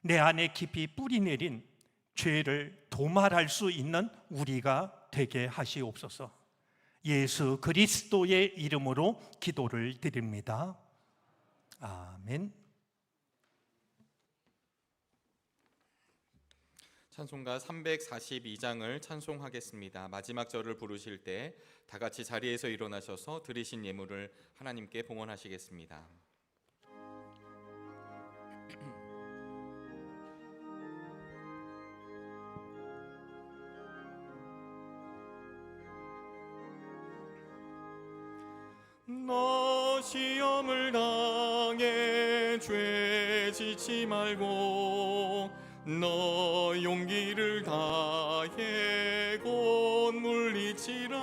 내 안에 깊이 뿌리 내린 죄를 도말할 수 있는 우리가 되게 하시옵소서. 예수 그리스도의 이름으로 기도를 드립니다. 아멘. 찬송가 342장을 찬송하겠습니다. 마지막 절을 부르실 때 다 같이 자리에서 일어나셔서 드리신 예물을 하나님께 봉헌하시겠습니다. 너 시험을 당해 죄 지지 말고 너 용기를 다해 곧 물리치라.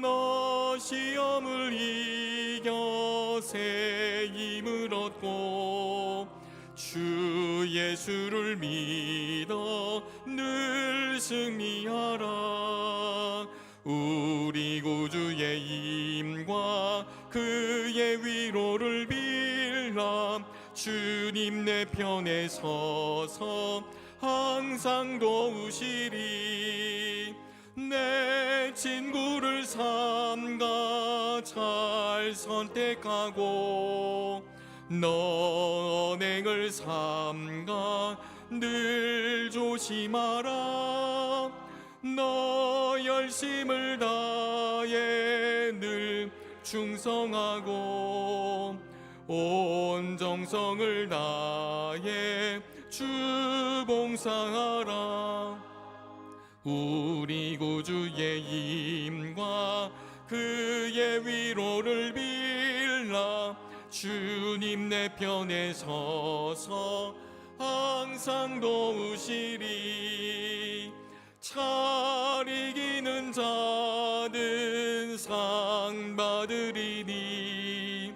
너 시험을 이겨 새 힘을 얻고 주 예수를 믿어 늘 승리하라. 우리 구주의 힘과 그의 위로를 빌라. 주님 내 편에 서서 항상 도우시리. 내 친구를 삼가 잘 선택하고 너 언행을 삼가 늘 조심하라. 너 열심을 다해 늘 충성하고 온 정성을 다해 주 봉사하라. 우리 구주의 힘과 그의 위로를 빌라. 주님 내 편에 서서 항상 도우시리. 잘 이기는 자는 상 받으리니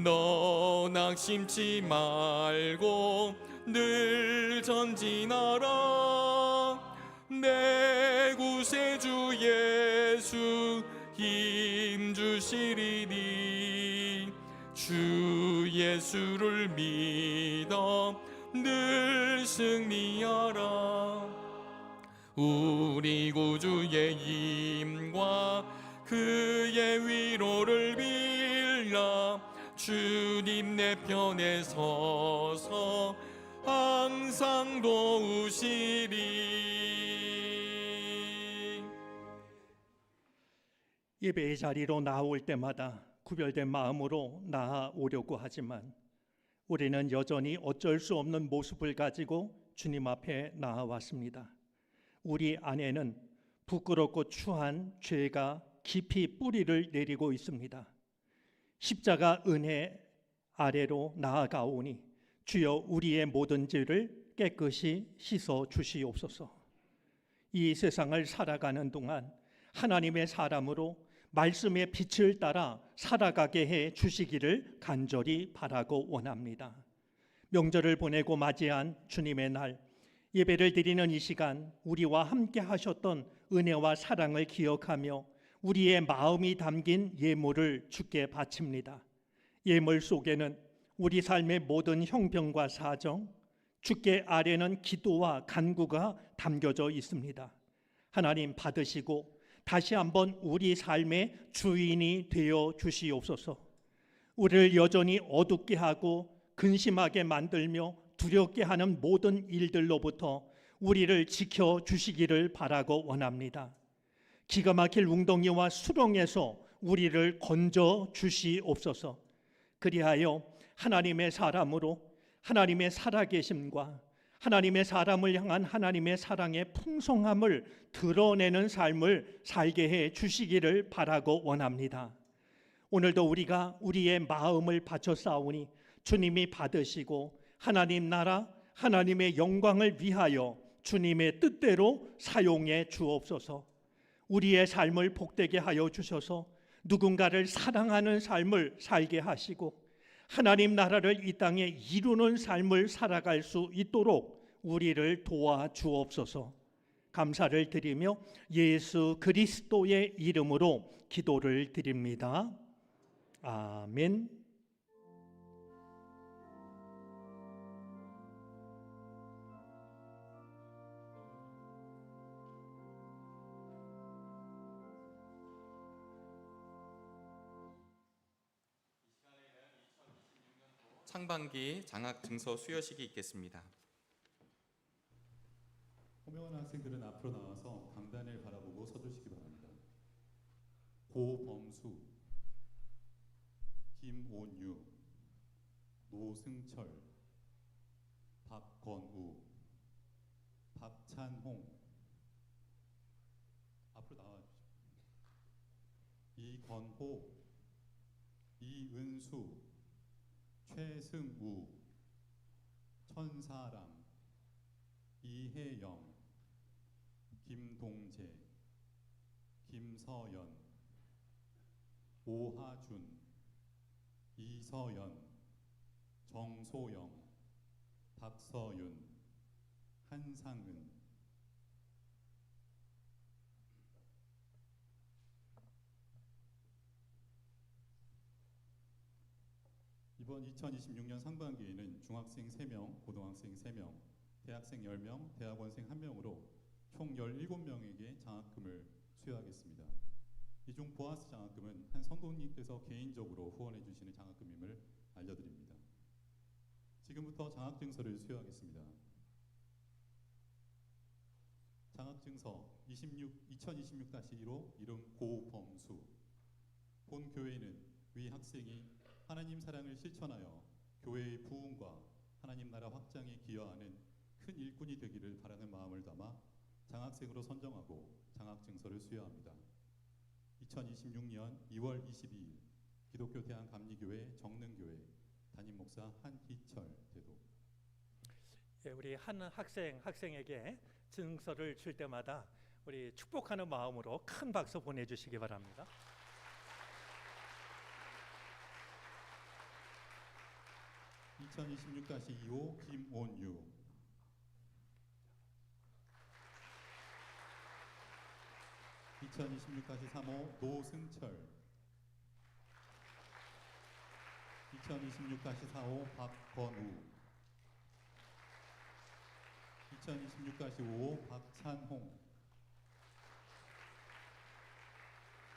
너 낙심치 말고 늘 전진하라. 내 구세주 예수 힘 주시리니 주 예수를 믿어 늘 승리하라. 우리 구주의 힘과 그의 위로를 빌라. 주님 내 편에 서서 항상 도우시리. 예배의 자리로 나올 때마다 구별된 마음으로 나아오려고 하지만 우리는 여전히 어쩔 수 없는 모습을 가지고 주님 앞에 나아왔습니다. 우리 안에는 부끄럽고 추한 죄가 깊이 뿌리를 내리고 있습니다. 십자가 은혜 아래로 나아가오니 주여 우리의 모든 죄를 깨끗이 씻어 주시옵소서. 이 세상을 살아가는 동안 하나님의 사람으로 말씀의 빛을 따라 살아가게 해 주시기를 간절히 바라고 원합니다. 명절을 보내고 맞이한 주님의 날, 예배를 드리는 이 시간 우리와 함께 하셨던 은혜와 사랑을 기억하며 우리의 마음이 담긴 예물을 주께 바칩니다. 예물 속에는 우리 삶의 모든 형편과 사정, 주께 아뢰는 기도와 간구가 담겨져 있습니다. 하나님 받으시고 다시 한번 우리 삶의 주인이 되어 주시옵소서. 우리를 여전히 어둡게 하고 근심하게 만들며 두렵게 하는 모든 일들로부터 우리를 지켜주시기를 바라고 원합니다. 기가 막힐 웅덩이와 수렁에서 우리를 건져 주시옵소서. 그리하여 하나님의 사람으로 하나님의 살아계심과 하나님의 사람을 향한 하나님의 사랑의 풍성함을 드러내는 삶을 살게 해 주시기를 바라고 원합니다. 오늘도 우리가 우리의 마음을 바쳐 싸우니 주님이 받으시고 하나님 나라 하나님의 영광을 위하여 주님의 뜻대로 사용해 주옵소서. 우리의 삶을 복되게 하여 주셔서 누군가를 사랑하는 삶을 살게 하시고 하나님 나라를 이 땅에 이루는 삶을 살아갈 수 있도록 우리를 도와 주옵소서. 감사를 드리며 예수 그리스도의 이름으로 기도를 드립니다. 아멘. 상반기 장학 증서 수여식이 있겠습니다. 호명한 학생들은 앞으로 나와서 강단을 바라보고 서주시기 바랍니다. 고범수, 김온유, 노승철, 박건우, 박찬홍 앞으로 나와주십시오. 이건호, 이은수, 최승우, 천사람, 이혜영, 김동재, 김서연, 오하준, 이서연, 정소영, 박서윤, 한상은. 이번 2026년 상반기에는 중학생 3명, 고등학생 3명, 대학생 10명, 대학원생 1명으로 총 17명에게 장학금을 수여하겠습니다. 이 중 보아스 장학금은 한 성도님께서 개인적으로 후원해 주시는 장학금임을 알려드립니다. 지금부터 장학증서를 수여하겠습니다. 장학증서 2026-1호 이름 고범수. 본 교회는 위 학생이 하나님 사랑을 실천하여 교회의 부흥과 하나님 나라 확장에 기여하는 큰 일꾼이 되기를 바라는 마음을 담아 장학생으로 선정하고 장학증서를 수여합니다. 2026년 2월 22일 기독교 대한감리교회 정릉교회 담임 목사 한희철 대도. 우리 한 학생에게 증서를 줄 때마다 우리 축복하는 마음으로 큰 박수 보내주시기 바랍니다. (2026-2호) 김온유. (2026-3호) 노승철. 2026-4호 박건우. 2026-5호 박찬홍.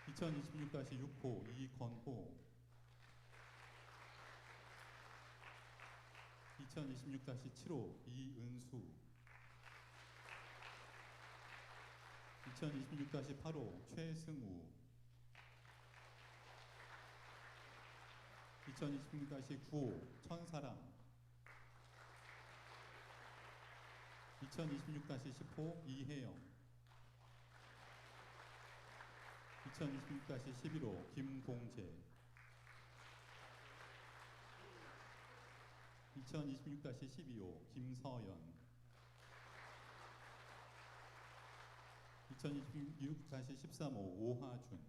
2026-6호 이건호. 2026-7호 이은수. 2026-8호 최승우. 2026-9호 천사람. 2026-10호 이혜영. 2026-11호 김동재. 2026-12호 김서연. 2026-13호 오하준.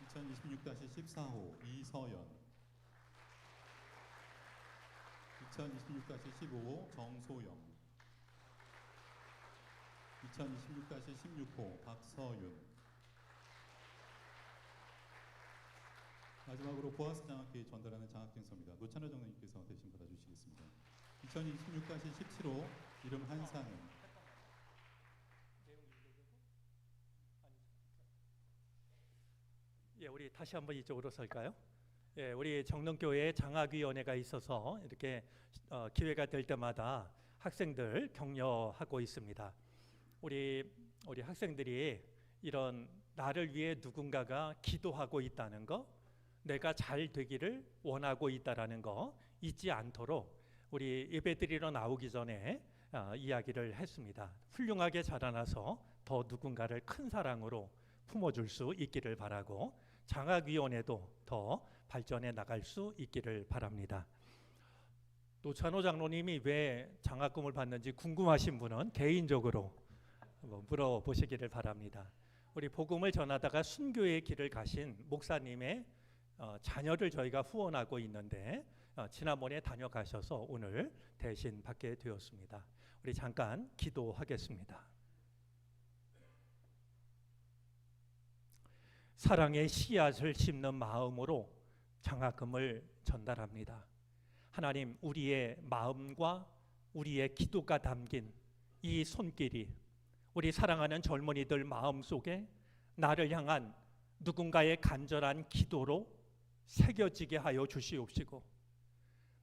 2026-14호 이서연. 2026-15호 정소영. 2026-16호 박서윤. 마지막으로 보아스 장학회에 전달하는 장학증서입니다. 노찬호 장로님께서 대신 받아주시겠습니다. 2026-17호 이름 한상은. 우리 다시 한번 이쪽으로 설까요? 우리 정릉교회에 장학위원회가 있어서 이렇게 기회가 될 때마다 학생들 격려하고 있습니다. 우리 학생들이 이런 나를 위해 누군가가 기도하고 있다는 거, 내가 잘 되기를 원하고 있다라는 거 잊지 않도록 우리 예배드리러 나오기 전에 이야기를 했습니다. 훌륭하게 자라나서 더 누군가를 큰 사랑으로 품어줄 수 있기를 바라고 장학위원회도 더 발전해 나갈 수 있기를 바랍니다. 노찬호 장로님이 왜 장학금을 받는지 궁금하신 분은 개인적으로 물어보시기를 바랍니다. 우리 복음을 전하다가 순교의 길을 가신 목사님의 자녀를 저희가 후원하고 있는데 지난번에 다녀가셔서 오늘 대신 받게 되었습니다. 우리 잠깐 기도하겠습니다. 사랑의 씨앗을 심는 마음으로 장학금을 전달합니다. 하나님, 우리의 마음과 우리의 기도가 담긴 이 손길이 우리 사랑하는 젊은이들 마음속에 나를 향한 누군가의 간절한 기도로 새겨지게 하여 주시옵시고,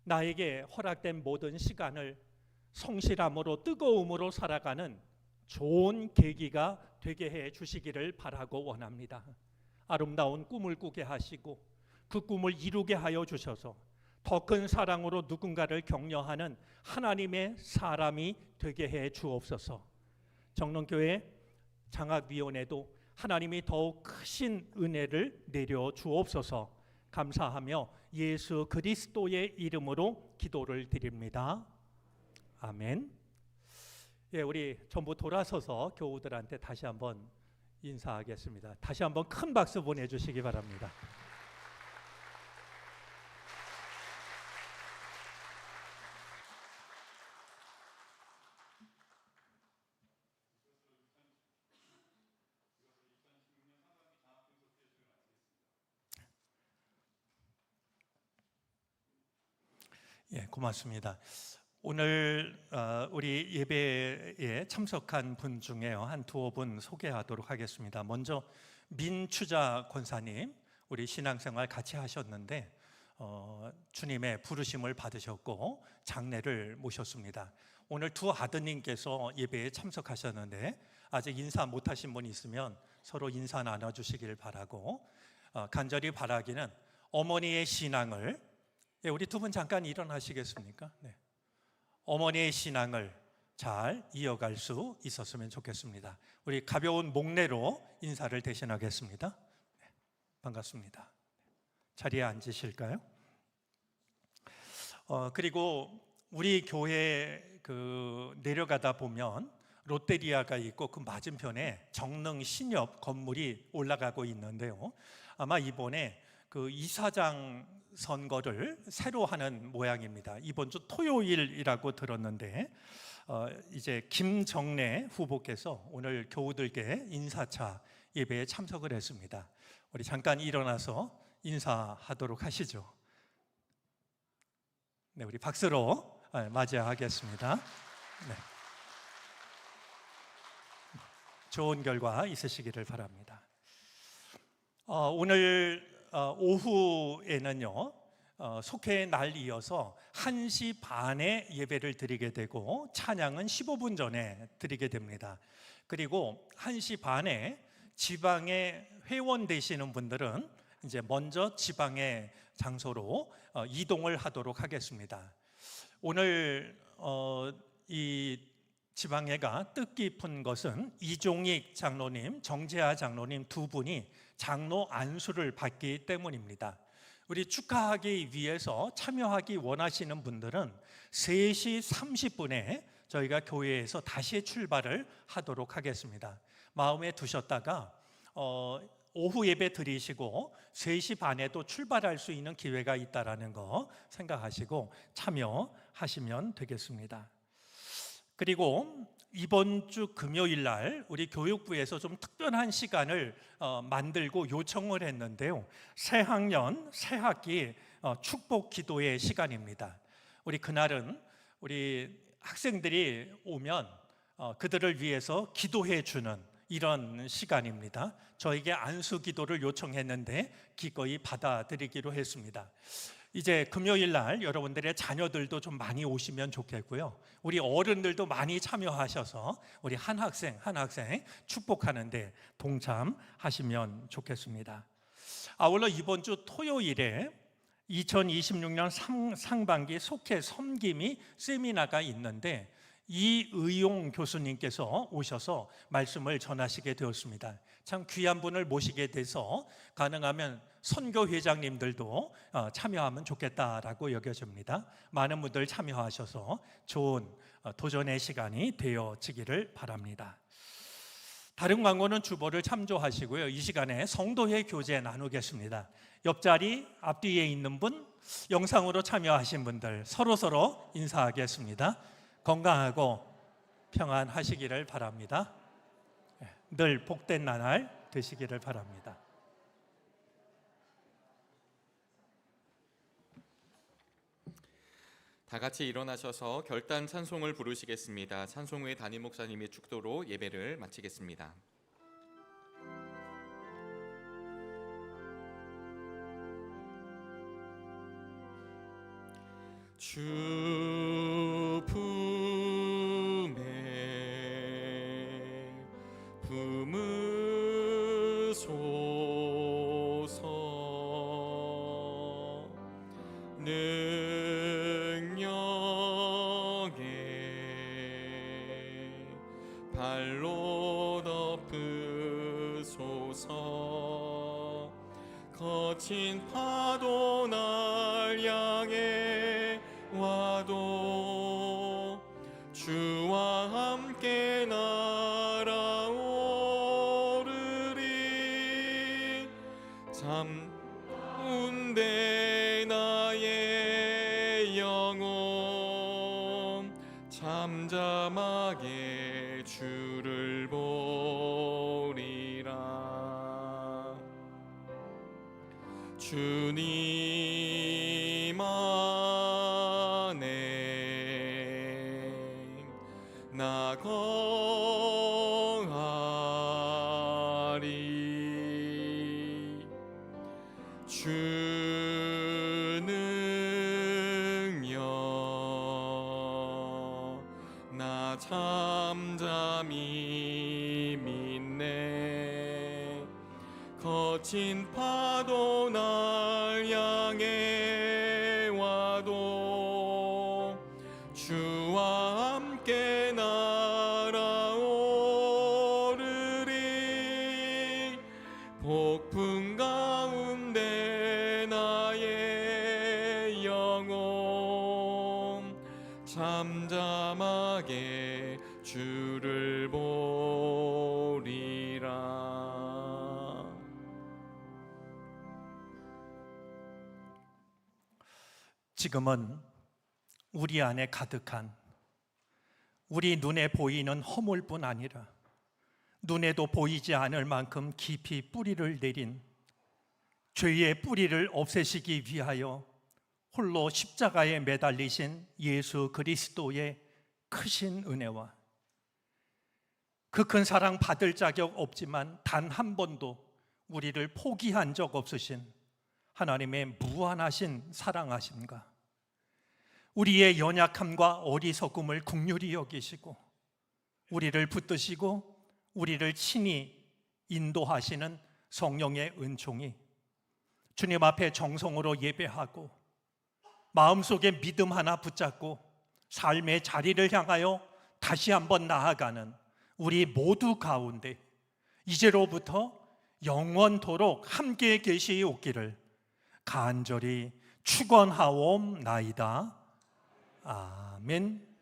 나에게 허락된 모든 시간을 성실함으로 뜨거움으로 살아가는 좋은 계기가 되게 해 주시기를 바라고 원합니다. 아름다운 꿈을 꾸게 하시고 그 꿈을 이루게 하여 주셔서 더 큰 사랑으로 누군가를 격려하는 하나님의 사람이 되게 해 주옵소서. 정릉교회 장학위원회도 하나님이 더욱 크신 은혜를 내려 주옵소서 감사하며 예수 그리스도의 이름으로 기도를 드립니다. 아멘. 예, 우리 전부 돌아서서 교우들한테 다시 한번 인사하겠습니다. 다시 한번 큰 박수 보내주시기 바랍니다. 예, 고맙습니다. 오늘 우리 예배에 참석한 분 중에 한 두어 분 소개하도록 하겠습니다. 먼저 민추자 권사님, 우리 신앙생활 같이 하셨는데 주님의 부르심을 받으셨고 장례를 모셨습니다. 오늘 두 아드님께서 예배에 참석하셨는데 아직 인사 못하신 분 있으면 서로 인사 나눠주시길 바라고, 간절히 바라기는 어머니의 신앙을, 우리 두 분 잠깐 일어나시겠습니까? 네. 어머니의 신앙을 잘 이어갈 수 있었으면 좋겠습니다. 우리 가벼운 목례로 인사를 대신하겠습니다. 네, 반갑습니다. 자리에 앉으실까요? 그리고 우리 교회 내려가다 보면 롯데리아가 있고 그 맞은편에 정릉 신협 건물이 올라가고 있는데요. 아마 이번에 그 이사장 선거를 새로 하는 모양입니다. 이번 주 토요일이라고 들었는데 이제 김정래 후보께서 오늘 교우들께 인사차 예배에 참석을 했습니다. 우리 잠깐 일어나서 인사하도록 하시죠. 네, 우리 박수로 맞이하겠습니다. 네. 좋은 결과 있으시기를 바랍니다. 오늘 오후에는요, 속회의 날 이어서 1시 반에 예배를 드리게 되고 찬양은 15분 전에 드리게 됩니다. 그리고 1시 반에 지방에 회원 되시는 분들은 이제 먼저 지방의 장소로 이동을 하도록 하겠습니다. 오늘 이 지방회가 뜻깊은 것은 이종익 장로님, 정재하 장로님 두 분이 장로 안수를 받기 때문입니다. 우리 축하하기 위해서 참여하기 원하시는 분들은 3시 30분에 저희가 교회에서 다시 출발을 하도록 하겠습니다. 마음에 두셨다가 오후 예배 드리시고 3시 반에도 출발할 수 있는 기회가 있다라는 거 생각하시고 참여하시면 되겠습니다. 그리고 이번 주 금요일 날 우리 교육부에서 좀 특별한 시간을 만들고 요청을 했는데요. 새학년, 새학기 축복 기도의 시간입니다. 우리 그날은 우리 학생들이 오면 그들을 위해서 기도해 주는 이런 시간입니다. 저에게 안수 기도를 요청했는데 기꺼이 받아들이기로 했습니다. 이제 금요일 날 여러분들의 자녀들도 좀 많이 오시면 좋겠고요. 우리 어른들도 많이 참여하셔서 우리 한 학생 축복하는데 동참하시면 좋겠습니다. 아울러 이번 주 토요일에 2026년 상반기 속회 섬김이 세미나가 있는데 이의용 교수님께서 오셔서 말씀을 전하시게 되었습니다. 참 귀한 분을 모시게 돼서 가능하면 선교회장님들도 참여하면 좋겠다라고 여겨집니다. 많은 분들 참여하셔서 좋은 도전의 시간이 되어지기를 바랍니다. 다른 광고는 주보를 참조하시고요. 이 시간에 성도회 교제 나누겠습니다. 옆자리 앞뒤에 있는 분, 영상으로 참여하신 분들 서로 인사하겠습니다. 건강하고 평안하시기를 바랍니다. 늘 복된 나날 되시기를 바랍니다. 다 같이 일어나셔서 결단 찬송을 부르시겠습니다. 찬송 후에 담임 목사님의 축도로 예배를 마치겠습니다. 주 품에 품으소서. 능력에 발로 덮으소서. 주소서. 거친 파도 날 향해 와도 주와 함께 날아오르리. 잠운데 나의 영혼 잠잠하게 주를 보리라. 주님 안에 나 거하리. 주 능력 나 잠잠히 믿네. 거친 파도 날 향해 와도 주와 함께 날아오르리. 폭풍 가운데 나의 영혼 잠잠하게 주를 보리라. 지금은 우리 안에 가득한, 우리 눈에 보이는 허물뿐 아니라 눈에도 보이지 않을 만큼 깊이 뿌리를 내린 죄의 뿌리를 없애시기 위하여 홀로 십자가에 매달리신 예수 그리스도의 크신 은혜와 그 큰 사랑 받을 자격 없지만 단 한 번도 우리를 포기한 적 없으신 하나님의 무한하신 사랑하심과 우리의 연약함과 어리석음을 긍휼히 여기시고 우리를 붙드시고 우리를 친히 인도하시는 성령의 은총이 주님 앞에 정성으로 예배하고 마음속에 믿음 하나 붙잡고 삶의 자리를 향하여 다시 한번 나아가는 우리 모두 가운데 이제로부터 영원토록 함께 계시옵기를 간절히 축원하옵나이다. 아멘.